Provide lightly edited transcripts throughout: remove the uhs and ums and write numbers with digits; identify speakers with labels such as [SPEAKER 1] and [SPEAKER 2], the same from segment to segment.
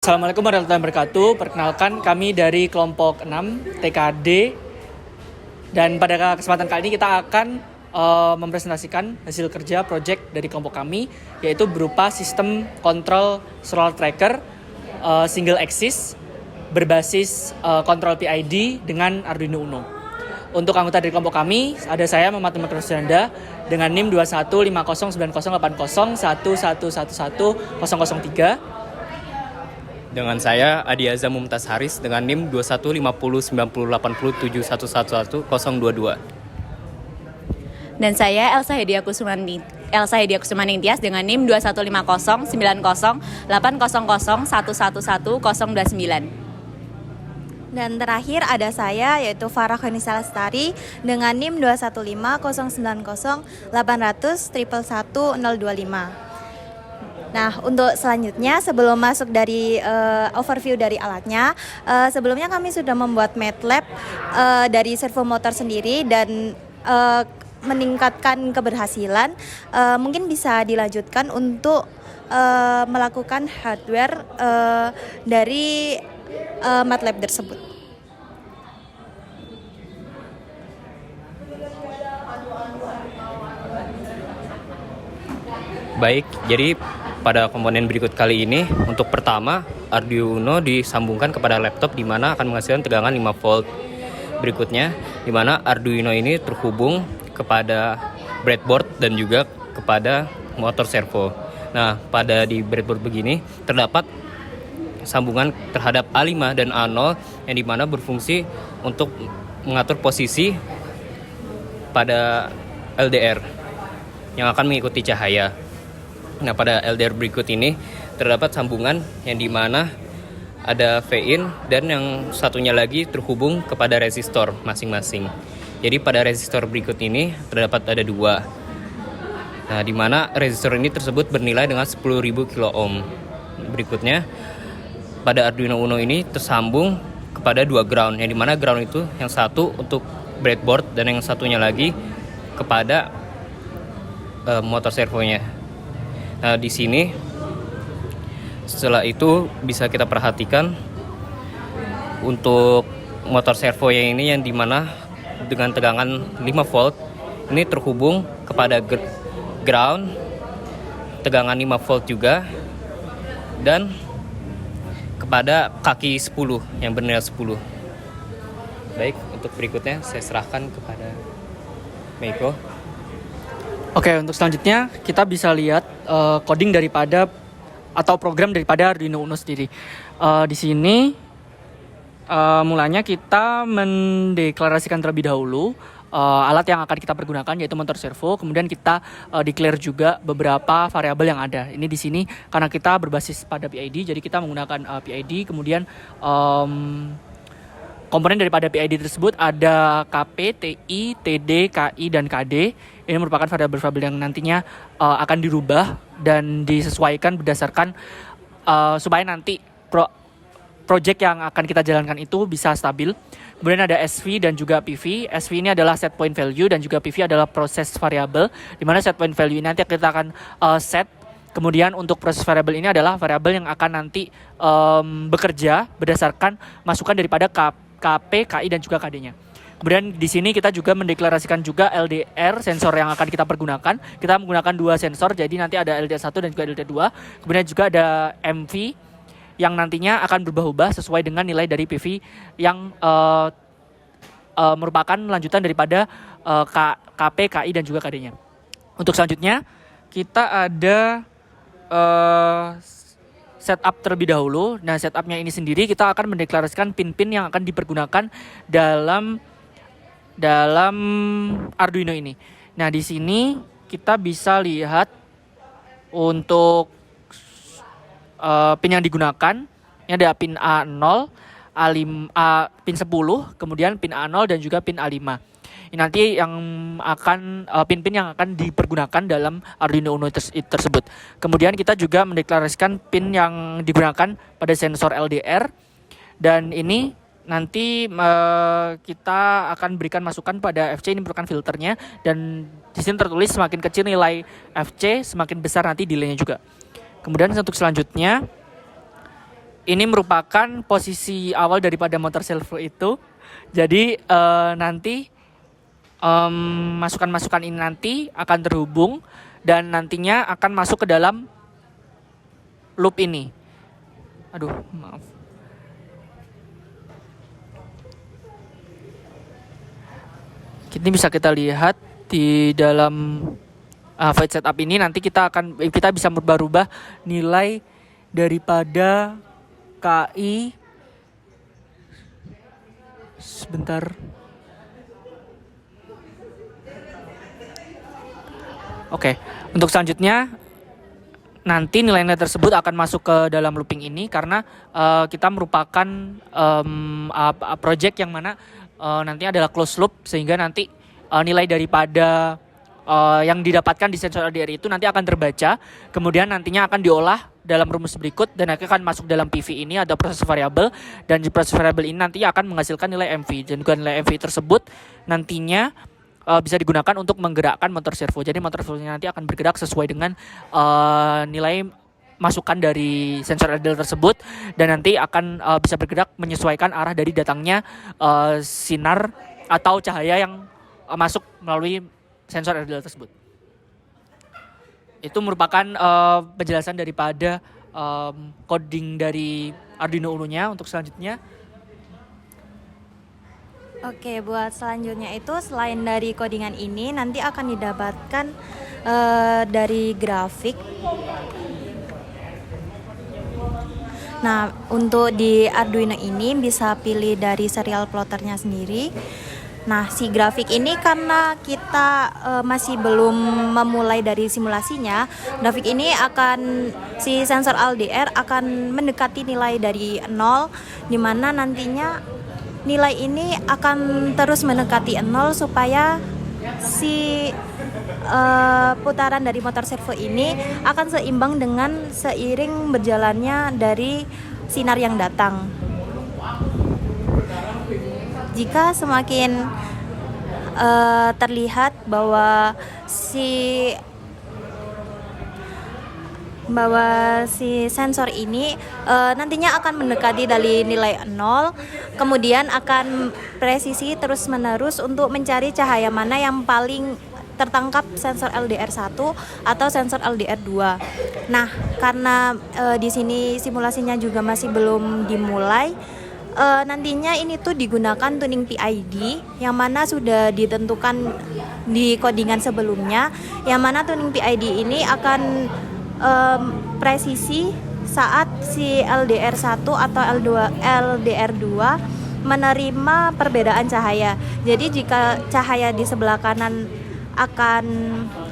[SPEAKER 1] Assalamualaikum warahmatullahi wabarakatuh. Perkenalkan, kami dari kelompok 6 TKD. Dan pada kesempatan kali ini kita akan mempresentasikan hasil kerja project dari kelompok kami, yaitu berupa sistem kontrol stroller tracker single axis berbasis kontrol PID dengan Arduino Uno. Untuk anggota dari kelompok kami, ada saya Muhammad Nurul dengan NIM 2150908011111103.
[SPEAKER 2] Dengan saya Adi Azam Mumtaz Haris dengan NIM 2150908071111022.
[SPEAKER 3] Dan saya Elsa Hedia Kusumaning Tias dengan NIM 21509080111029.
[SPEAKER 4] Dan terakhir ada saya, yaitu Farah Khanisa Lestari dengan NIM 2150908001111025. Nah, untuk selanjutnya sebelum masuk dari overview dari alatnya, sebelumnya kami sudah membuat MATLAB dari servo motor sendiri dan meningkatkan keberhasilan. Mungkin bisa dilanjutkan untuk melakukan hardware dari MATLAB tersebut.
[SPEAKER 2] Baik, jadi pada komponen berikut kali ini, untuk pertama Arduino disambungkan kepada laptop di mana akan menghasilkan tegangan 5 volt. Berikutnya, di mana Arduino ini terhubung kepada breadboard dan juga kepada motor servo. Nah, pada di breadboard begini terdapat sambungan terhadap A5 dan A0 yang dimana berfungsi untuk mengatur posisi pada LDR yang akan mengikuti cahaya. Nah, pada LDR berikut ini terdapat sambungan yang dimana ada V-in dan yang satunya lagi terhubung kepada resistor masing-masing. Jadi pada resistor berikut ini terdapat ada 2. Nah, dimana resistor ini tersebut bernilai dengan 10.000 kilo ohm. Berikutnya pada Arduino Uno ini tersambung kepada 2 ground, yang dimana ground itu yang satu untuk breadboard dan yang satunya lagi kepada motor servonya. Nah, di sini setelah itu bisa kita perhatikan untuk motor servo yang ini yang dimana dengan tegangan 5 volt ini terhubung kepada ground tegangan 5 volt juga dan kepada kaki 10 yang bernilai 10. Baik, untuk berikutnya saya serahkan kepada Meiko.
[SPEAKER 1] Oke, untuk selanjutnya kita bisa lihat coding daripada atau program daripada Arduino Uno sendiri. Di sini mulanya kita mendeklarasikan terlebih dahulu alat yang akan kita pergunakan, yaitu motor servo. Kemudian kita declare juga beberapa variabel yang ada. Ini di sini karena kita berbasis pada PID, jadi kita menggunakan PID. Kemudian komponen daripada PID tersebut ada KP, TI, TD, KI, dan KD. Ini merupakan variabel-variabel yang nantinya akan dirubah dan disesuaikan berdasarkan supaya nanti project yang akan kita jalankan itu bisa stabil. Kemudian ada SV dan juga PV. SV ini adalah set point value dan juga PV adalah proses variabel, di mana set point value ini nanti kita akan set. Kemudian untuk proses variabel ini adalah variabel yang akan nanti bekerja berdasarkan masukan daripada KP, KI, dan juga KD-nya. Kemudian di sini kita juga mendeklarasikan juga LDR, sensor yang akan kita pergunakan. Kita menggunakan 2 sensor, jadi nanti ada LDR 1 dan juga LDR 2. Kemudian juga ada MV yang nantinya akan berubah-ubah sesuai dengan nilai dari PV yang merupakan lanjutan daripada KP, KI, dan juga KD-nya. Untuk selanjutnya kita ada setup terlebih dahulu. Nah, setupnya ini sendiri kita akan mendeklarasikan pin-pin yang akan dipergunakan dalam Arduino ini. Nah, di sini kita bisa lihat untuk pin yang digunakan. Ini ada pin A0, pin 10, kemudian pin A0 dan juga pin A5. Ini nanti yang akan pin-pin yang akan dipergunakan dalam Arduino Uno tersebut. Kemudian kita juga mendeklarasikan pin yang digunakan pada sensor LDR, dan ini nanti kita akan berikan masukan pada FC. Ini merupakan filternya, dan di sini tertulis semakin kecil nilai FC semakin besar nanti delaynya juga. Kemudian untuk selanjutnya ini merupakan posisi awal daripada motor servo itu. Jadi nanti masukan-masukan ini nanti akan terhubung dan nantinya akan masuk ke dalam loop ini. Aduh, maaf. Ini bisa kita lihat di dalam void setup ini nanti kita bisa merubah-rubah nilai daripada KI. Sebentar. Oke, untuk selanjutnya nanti nilai-nilai tersebut akan masuk ke dalam looping ini karena kita merupakan project yang mana nanti adalah closed loop, sehingga nanti nilai daripada yang didapatkan di sensor LDR itu nanti akan terbaca, kemudian nantinya akan diolah dalam rumus berikut dan akan masuk dalam PV ini atau proses variabel, dan di proses variabel ini nanti akan menghasilkan nilai MV, dan nilai MV tersebut nantinya bisa digunakan untuk menggerakkan motor servo. Jadi motor servonya nanti akan bergerak sesuai dengan nilai masukan dari sensor LDR tersebut, dan nanti akan bisa bergerak menyesuaikan arah dari datangnya sinar atau cahaya yang masuk melalui sensor LDR tersebut. Itu merupakan penjelasan daripada coding dari Arduino Uno-nya. Untuk selanjutnya,
[SPEAKER 4] Oke, buat selanjutnya itu selain dari codingan ini nanti akan didapatkan dari grafik. Nah, untuk di Arduino ini bisa pilih dari serial plotternya sendiri. Nah, si grafik ini karena kita masih belum memulai dari simulasinya, grafik ini si sensor LDR akan mendekati nilai dari 0, di mana nantinya nilai ini akan terus mendekati 0 supaya si putaran dari motor servo ini akan seimbang dengan seiring berjalannya dari sinar yang datang. Jika semakin terlihat bahwa si sensor ini nantinya akan mendekati dari nilai 0, kemudian akan presisi terus menerus untuk mencari cahaya mana yang paling tertangkap sensor LDR1 atau sensor LDR2. Nah, karena di sini simulasinya juga masih belum dimulai, nantinya ini tuh digunakan tuning PID yang mana sudah ditentukan di codingan sebelumnya, yang mana tuning PID ini akan presisi saat si LDR1 atau LDR2 menerima perbedaan cahaya. Jadi jika cahaya di sebelah kanan akan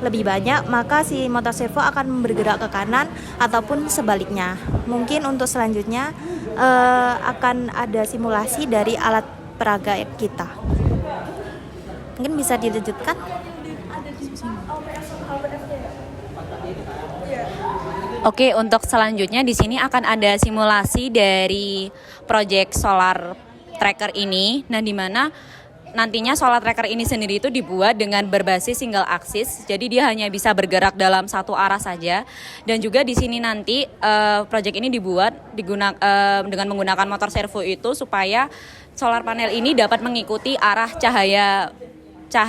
[SPEAKER 4] lebih banyak, maka si motor servo akan bergerak ke kanan ataupun sebaliknya. Mungkin untuk selanjutnya akan ada simulasi dari alat peraga kita. Mungkin bisa dilanjutkan.
[SPEAKER 3] Oke, untuk selanjutnya di sini akan ada simulasi dari project solar tracker ini. Nah, di mana nantinya solar tracker ini sendiri itu dibuat dengan berbasis single axis. Jadi dia hanya bisa bergerak dalam satu arah saja. Dan juga di sini nanti project ini dibuat dengan menggunakan motor servo itu supaya solar panel ini dapat mengikuti arah cahaya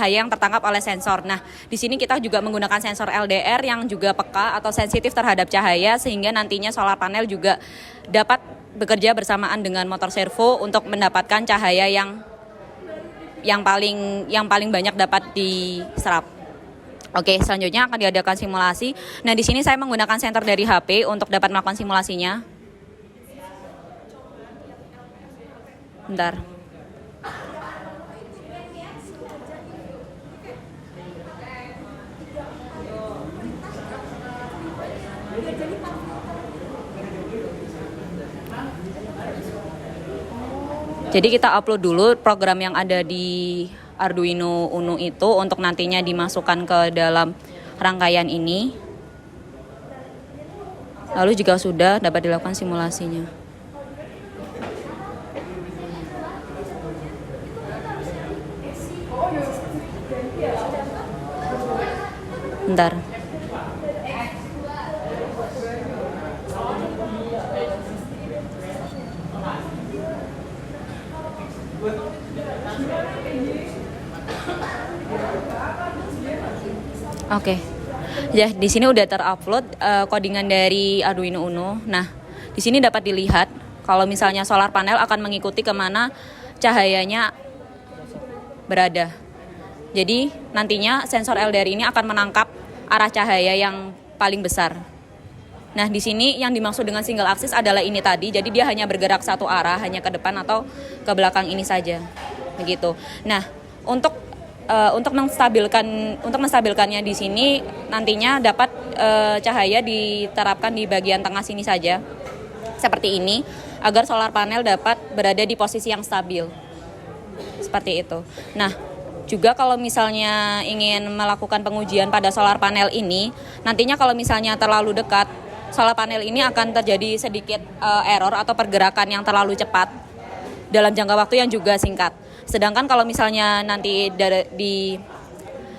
[SPEAKER 3] yang tertangkap oleh sensor. Nah, di sini kita juga menggunakan sensor LDR yang juga peka atau sensitif terhadap cahaya, sehingga nantinya solar panel juga dapat bekerja bersamaan dengan motor servo untuk mendapatkan cahaya yang paling banyak dapat diserap. Oke, selanjutnya akan diadakan simulasi. Nah, di sini saya menggunakan senter dari HP untuk dapat melakukan simulasinya. Bentar. Jadi kita upload dulu program yang ada di Arduino Uno itu untuk nantinya dimasukkan ke dalam rangkaian ini. Lalu jika sudah dapat dilakukan simulasinya. Bentar. Oke. Ya, di sini udah terupload codingan dari Arduino Uno. Nah, di sini dapat dilihat kalau misalnya solar panel akan mengikuti kemana cahayanya berada. Jadi nantinya sensor LDR ini akan menangkap arah cahaya yang paling besar. Nah, di sini yang dimaksud dengan single axis adalah ini tadi. Jadi dia hanya bergerak satu arah, hanya ke depan atau ke belakang ini saja. Begitu. Nah, untuk menstabilkannya di sini nantinya dapat cahaya diterapkan di bagian tengah sini saja. Seperti ini agar solar panel dapat berada di posisi yang stabil. Seperti itu. Nah, juga kalau misalnya ingin melakukan pengujian pada solar panel ini, nantinya kalau misalnya terlalu dekat, solar panel ini akan terjadi sedikit error atau pergerakan yang terlalu cepat dalam jangka waktu yang juga singkat. Sedangkan kalau misalnya nanti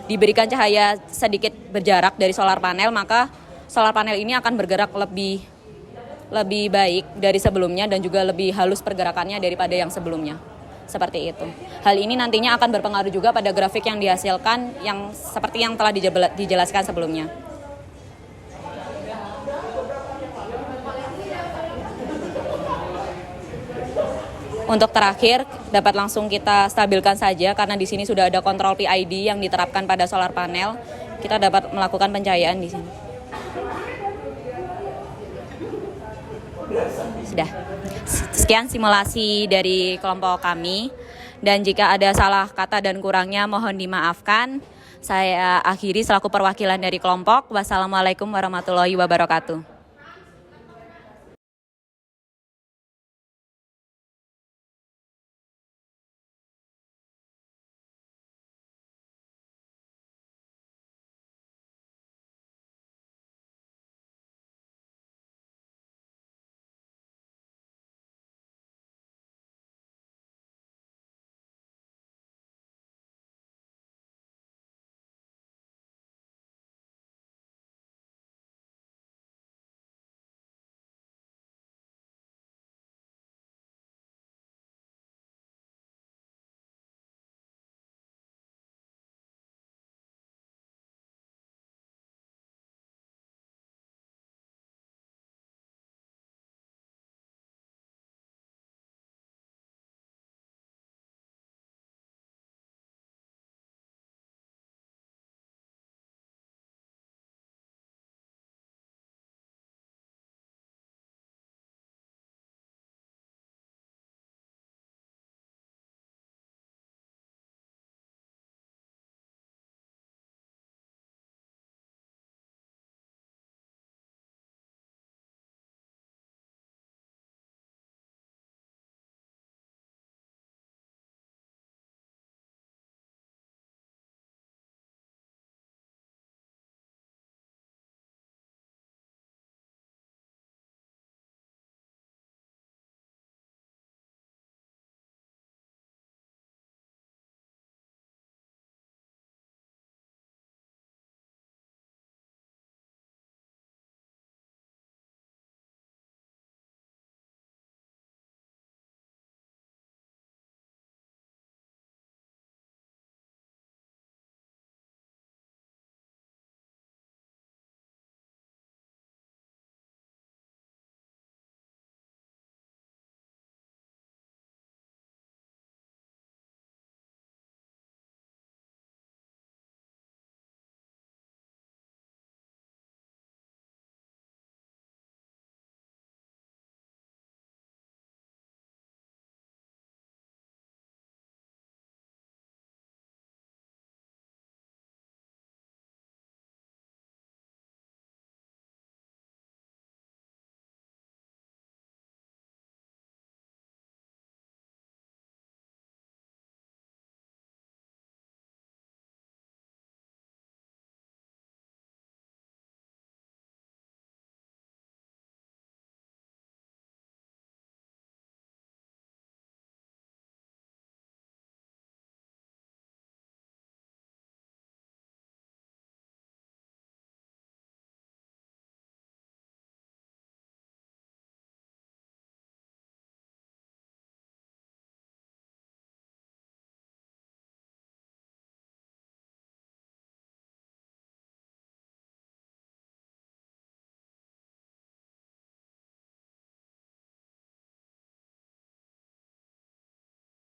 [SPEAKER 3] diberikan cahaya sedikit berjarak dari solar panel, maka solar panel ini akan bergerak lebih baik dari sebelumnya dan juga lebih halus pergerakannya daripada yang sebelumnya. Seperti itu. Hal ini nantinya akan berpengaruh juga pada grafik yang dihasilkan yang seperti yang telah dijelaskan sebelumnya. Untuk terakhir dapat langsung kita stabilkan saja karena di sini sudah ada kontrol PID yang diterapkan pada solar panel. Kita dapat melakukan pencahayaan di sini. Sudah. Sekian simulasi dari kelompok kami dan jika ada salah kata dan kurangnya mohon dimaafkan. Saya akhiri selaku perwakilan dari kelompok. Wassalamualaikum warahmatullahi wabarakatuh.